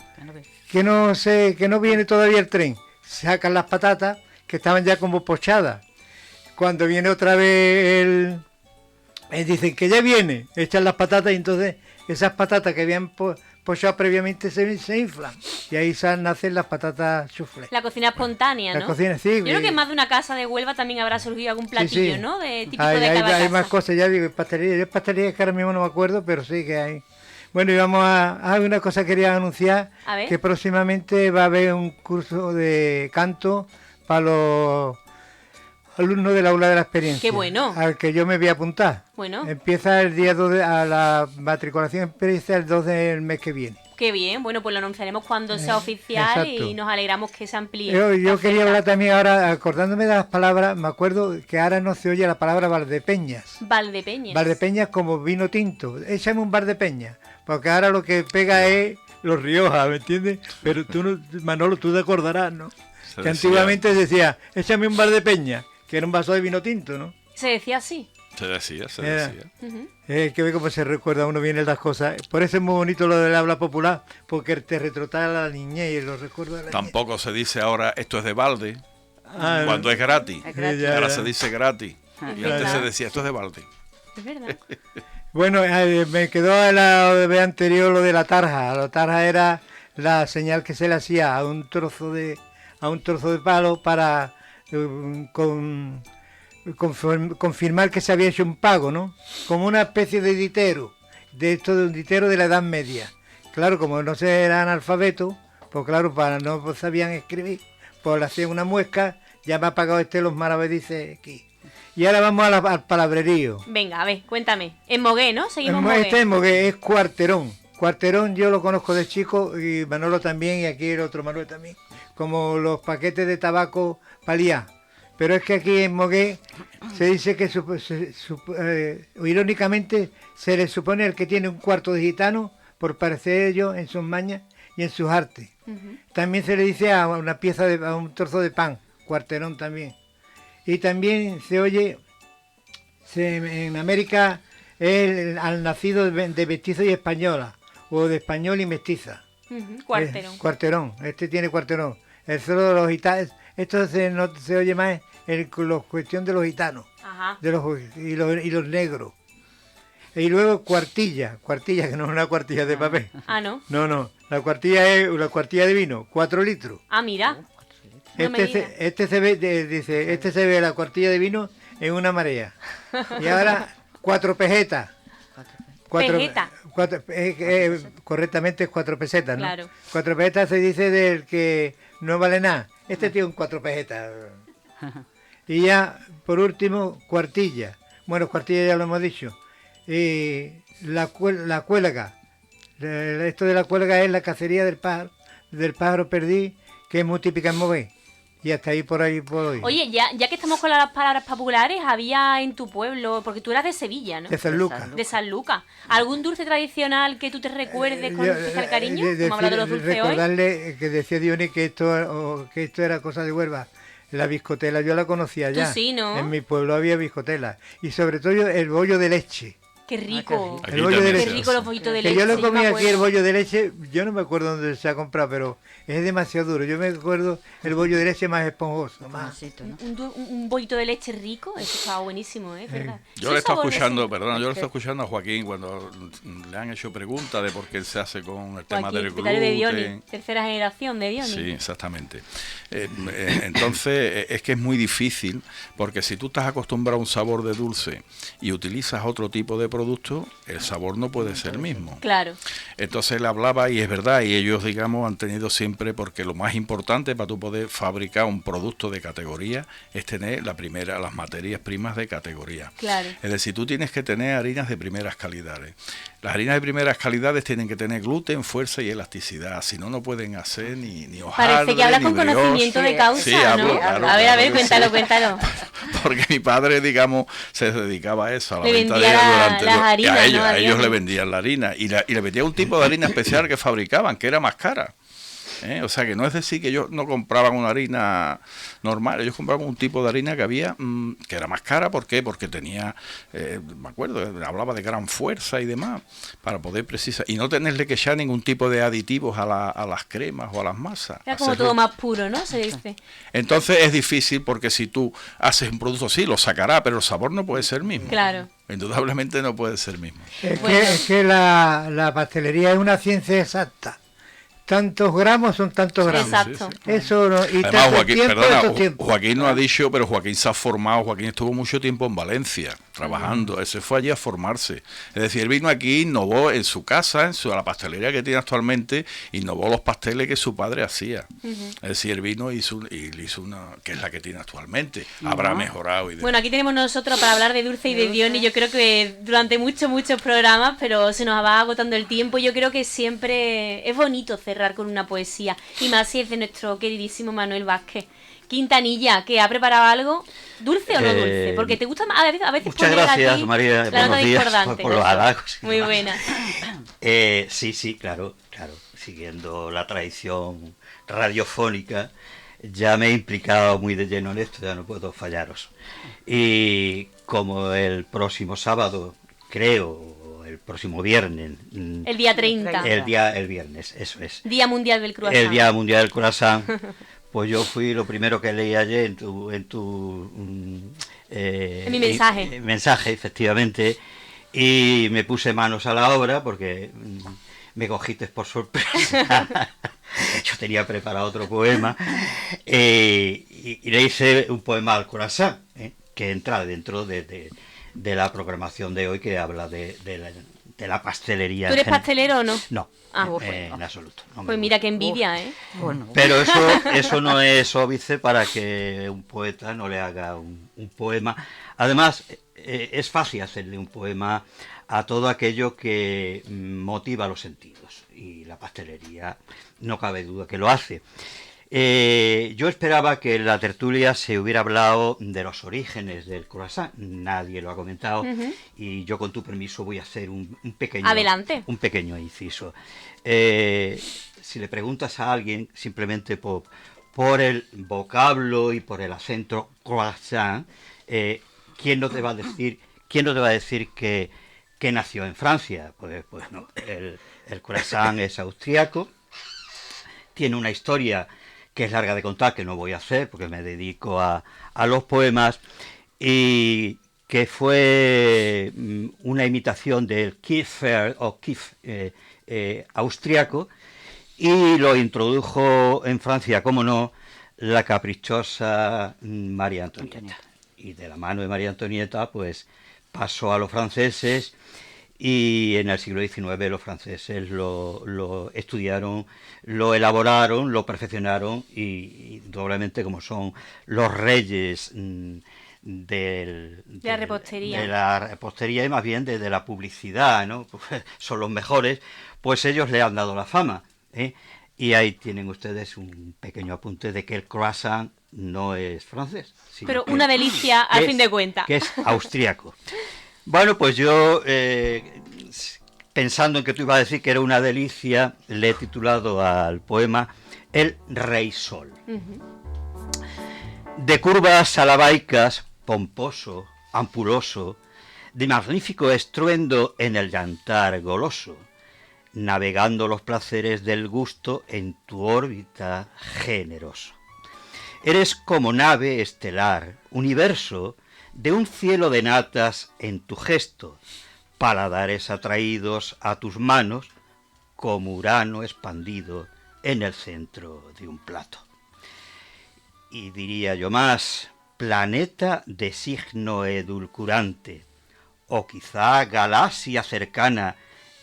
viene todavía el tren. Sacan las patatas que estaban ya como pochadas. Cuando viene otra vez dicen que ya viene, echan las patatas y entonces esas patatas que habían pochado previamente se inflan y ahí nacen las patatas soufflé. la cocina espontánea, La ¿no? cocina, sí. Yo creo que en más de una casa de Huelva también habrá surgido algún platillo, sí. ¿no? De típico Hay, de hay- cada hay casa. más cosas, ya digo, pastelería. Yo pastelería que ahora mismo no me acuerdo, pero sí que hay. Bueno, y vamos a una cosa que quería anunciar, A ver. que próximamente va a haber un curso de canto para los alumnos del aula de la experiencia. ¡Qué bueno! Al que yo me voy a apuntar. Bueno. Empieza el día 2 a la matriculación empieza el 2 del mes que viene. Qué bien, bueno, pues lo anunciaremos cuando sea oficial exacto. y nos alegramos que se amplíe. Yo la quería oferta. hablar también ahora, acordándome de las palabras, me acuerdo que ahora no se oye la palabra Valdepeñas. Valdepeñas. Valdepeñas como vino tinto. Échame un Valdepeñas. Porque ahora lo que pega es los Rioja, ¿me entiendes? Pero tú, no, Manolo, tú te acordarás, ¿no? Se Que decía- antiguamente decía, échame un Valdepeñas, que era un vaso de vino tinto, ¿no? Se decía así. Se decía. Ujú. Que ve cómo se recuerda uno bien las cosas. Por eso es muy bonito lo del habla popular, porque te retrotrae a la niñez y los recuerdos de la Tampoco se dice ahora esto es de balde, Ah, cuando es gratis. Es gratis. Ya, Ahora ya. se dice gratis. Y Claro. antes se decía esto es de balde. Es verdad. Bueno, me quedó a la vez anterior lo de la tarja. La tarja era la señal que se le hacía a un trozo de palo para confirmar que se había hecho un pago, ¿no? Como una especie de ditero, de un ditero de la Edad Media. Claro, como no se eran analfabetos, pues claro, para no sabían escribir, pues le hacían una muesca, ya me ha pagado los maravedices aquí. Y ahora vamos al palabrerío. Venga, a ver, cuéntame. En Mogué, ¿no? Seguimos Mogué. Este es Mogué, es Cuarterón. Cuarterón yo lo conozco de chico y Manolo también y aquí el otro Manuel también. Como los paquetes de tabaco palía. Pero es que aquí en Mogué se dice que irónicamente se le supone al que tiene un cuarto de gitano por parecer ellos en sus mañas y en sus artes. Ujú. También se le dice a una pieza a un trozo de pan, cuarterón también. Y también se oye, en América, al nacido de mestizo y española, o de español y mestiza. Ujú, Cuarterón. Cuarterón, este tiene cuarterón. El solo de los gitanos, esto no se oye más en la cuestión de los gitanos, Ajá. y los negros. Y luego cuartilla, que no es una cuartilla de papel. Ah, ¿no? No, la cuartilla es una cuartilla de vino, 4 litros. Ah, mira. No me digas. Este se ve la cuartilla de vino en una marea. Y ahora 4 pesetas. Pejeta. Correctamente es 4 pesetas, ¿no? Claro. 4 pesetas se dice del que no vale nada. Este tiene un 4 pesetas. Y ya, por último, cuartilla. Bueno, cuartilla ya lo hemos dicho. Y la cuelga. Esto de la cuelga es la cacería del pájaro perdiz, que es muy típica en Mogué. Y hasta ahí por hoy. Oye, ya que estamos con las palabras populares, había en tu pueblo, porque tú eras de Sevilla, ¿no? De Sanlúcar. De San Lucas. ¿Algún dulce tradicional que tú te recuerdes con especial cariño? Como hablado de los dulces hoy. Recordarle que decía Diony que esto era cosa de Huelva. La biscotela yo la conocía ya. Tú sí, ¿no? En mi pueblo había biscotela. Y sobre todo el bollo de leche. Qué rico. Aquí El bollo de también leche. se Qué rico hace. los bollitos de Que leche. yo lo me comí aquí, acuerdo. el bollo de leche, yo no me acuerdo dónde se ha comprado, pero es demasiado duro. Yo me acuerdo el bollo de leche más esponjoso, más. Esponjosito, ¿no? Un bollito de leche rico, eso estaba buenísimo, ¿eh? ¿Verdad? Yo Sí, le estaba sabor, escuchando, ese- perdón, yo le estaba escuchando a Joaquín cuando le han hecho preguntas de por qué se hace con el tema Joaquín, del secretario de Dioni, gluten. tercera generación de Dioni. Sí, exactamente. Entonces, es que es muy difícil, porque si tú estás acostumbrado a un sabor de dulce y utilizas otro tipo de producto, el sabor no puede ser el mismo. Claro. Entonces él hablaba, y es verdad, y ellos, digamos, han tenido siempre, porque lo más importante para tú poder fabricar un producto de categoría es tener las materias primas de categoría. Claro. Es decir, tú tienes que tener harinas de primeras calidades. Las harinas de primeras calidades tienen que tener gluten, fuerza y elasticidad, si no, no pueden hacer ni hojaldre, Parece que hablas ni con brioche. conocimiento de causa, Sí, hablo, ¿no? claro, a ver, claro que cuéntalo, sí. cuéntalo. Porque mi padre, digamos, se dedicaba a eso, a la Le venta de vendía durante las y harinas, a ellos, ¿no? a ellos Había- le vendían la harina y le vendía un tipo de harina especial que fabricaban, que era más cara. O sea, que no es decir que ellos no compraban una harina normal, ellos compraban un tipo de harina que había, que era más cara. ¿Por qué? Porque tenía, me acuerdo, hablaba de gran fuerza y demás, para poder precisar, y no tenerle que echar ningún tipo de aditivos a las cremas o a las masas. Era como Hacerlo- todo más puro, ¿no? Se dice. Entonces es difícil, porque si tú haces un producto así, lo sacará, pero el sabor no puede ser el mismo. Claro. Indudablemente no puede ser el mismo. Bueno. Es que la pastelería es una ciencia exacta. Tantos gramos son tantos gramos. Exacto. Eso no, y Además, tanto Joaquín, tiempo, perdona, estos tiempos. Joaquín no ha dicho, pero Joaquín se ha formado. Joaquín estuvo mucho tiempo en Valencia trabajando. Él se fue allí a formarse. Es decir, él vino aquí, innovó en su casa, la pastelería que tiene actualmente, innovó los pasteles que su padre hacía. Es decir, él vino y le hizo una, que es la que tiene actualmente. Habrá mejorado y demás. Bueno, aquí tenemos nosotros para hablar de dulce y de Dioni. Yo creo que durante muchos programas, pero se nos va agotando el tiempo. Yo creo que siempre es bonito cerrar con una poesía. Y más si es de nuestro queridísimo Manuel Vázquez. Quintanilla, ¿que ha preparado algo? ¿Dulce o no dulce? Porque te gusta más, a veces Muchas poner gracias, aquí María. la nota Buenos días discordante. por los halagos. Muy buena. Sí, claro. Siguiendo la tradición radiofónica, ya me he implicado muy de lleno en esto, ya no puedo fallaros. Y como el próximo sábado, creo, el próximo viernes, El día 30. el viernes, eso es. Día Mundial del Croissant. El Día Mundial del Croissant, pues yo fui lo primero que leí ayer en mi mensaje. mensaje, efectivamente, y me puse manos a la obra porque me cogiste por sorpresa. Yo tenía preparado otro poema y le hice un poema al croissant, que entra dentro de la programación de hoy, que habla de la pastelería. ¿Tú eres pastelero o no? No, Ah, en absoluto. No me Pues mira qué envidia, ¿eh? Bueno, pero eso no es óbice para que un poeta no le haga un poema. Además, es fácil hacerle un poema a todo aquello que motiva los sentidos. Y la pastelería, no cabe duda que lo hace. Yo esperaba que en la tertulia se hubiera hablado de los orígenes del croissant. Nadie lo ha comentado. Y yo, con tu permiso, voy a hacer un pequeño... Adelante. Un pequeño inciso. Si le preguntas a alguien, simplemente por el vocablo y por el acento croissant, ¿quién no te va a decir que nació en Francia? Pues no, el croissant es austriaco, tiene una historia que es larga de contar, que no voy a hacer porque me dedico a los poemas, y que fue una imitación del Kiefer o Kief austriaco, y lo introdujo en Francia, como no, la caprichosa María Antonieta. Y de la mano de María Antonieta, pues pasó a los franceses, y en el siglo XIX los franceses lo estudiaron, lo elaboraron, lo perfeccionaron, y doblemente, como son los reyes de la repostería. De la repostería, y más bien de la publicidad, ¿no? Son los mejores, pues ellos le han dado la fama, ¿eh? Y ahí tienen ustedes un pequeño apunte de que el croissant no es francés, sino Pero que una delicia, al es- fin de cuentas. que es austriaco. Bueno, pues yo, pensando en que tú ibas a decir que era una delicia, le he titulado al poema El Rey Sol. De curvas alabaicas, pomposo, ampuloso, de magnífico estruendo en el llantar goloso, navegando los placeres del gusto en tu órbita generoso. Eres como nave estelar, universo, de un cielo de natas en tu gesto, paladares atraídos a tus manos, como Urano expandido en el centro de un plato. Y diría yo más, planeta de signo edulcorante, o quizá galaxia cercana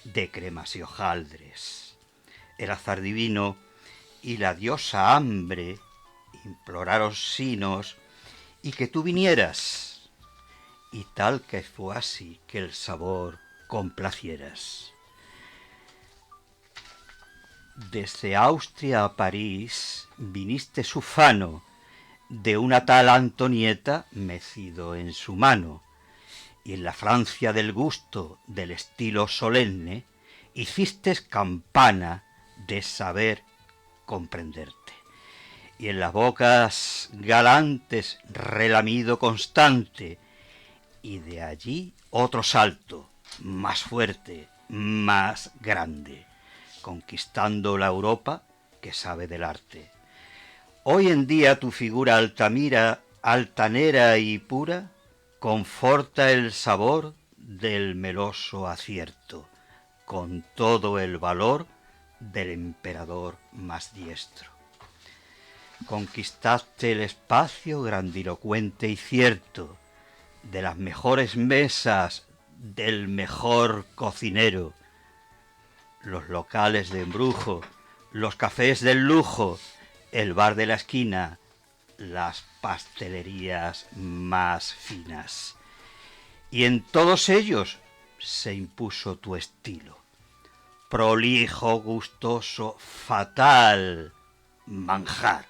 de cremas y hojaldres. El azar divino y la diosa hambre imploraron sinos y que tú vinieras, y tal que fue así que el sabor complacieras. Desde Austria a París viniste ufano de una tal Antonieta mecido en su mano, y en la Francia del gusto, del estilo solemne, hiciste campana de saber comprenderte. Y en las bocas galantes relamido constante, y de allí otro salto, más fuerte, más grande, conquistando la Europa que sabe del arte. Hoy en día tu figura altanera y pura, conforta el sabor del meloso acierto, con todo el valor del emperador más diestro. Conquistaste el espacio grandilocuente y cierto, de las mejores mesas, del mejor cocinero, los locales de embrujo, los cafés del lujo, el bar de la esquina, las pastelerías más finas. Y en todos ellos se impuso tu estilo, prolijo, gustoso, fatal, manjar.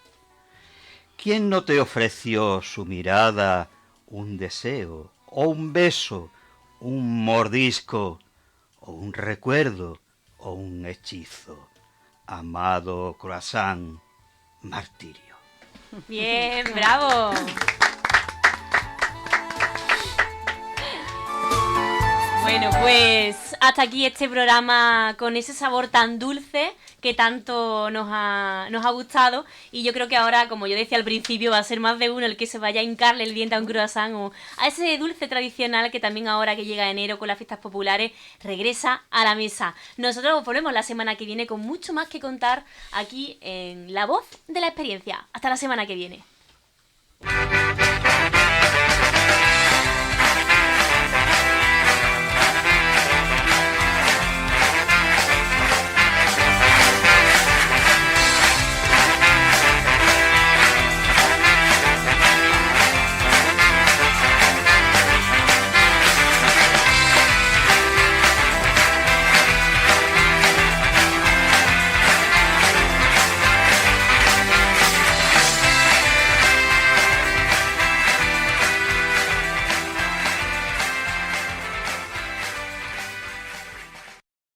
¿Quién no te ofreció su mirada, un deseo, o un beso, un mordisco, o un recuerdo, o un hechizo? Amado croissant, martirio. Bien, bravo. Bueno, pues hasta aquí este programa con ese sabor tan dulce que tanto nos ha gustado, y yo creo que ahora, como yo decía al principio, va a ser más de uno el que se vaya a hincarle el diente a un croissant o a ese dulce tradicional que también ahora que llega enero con las fiestas populares regresa a la mesa. Nosotros volvemos la semana que viene con mucho más que contar aquí en La Voz de la Experiencia. Hasta la semana que viene.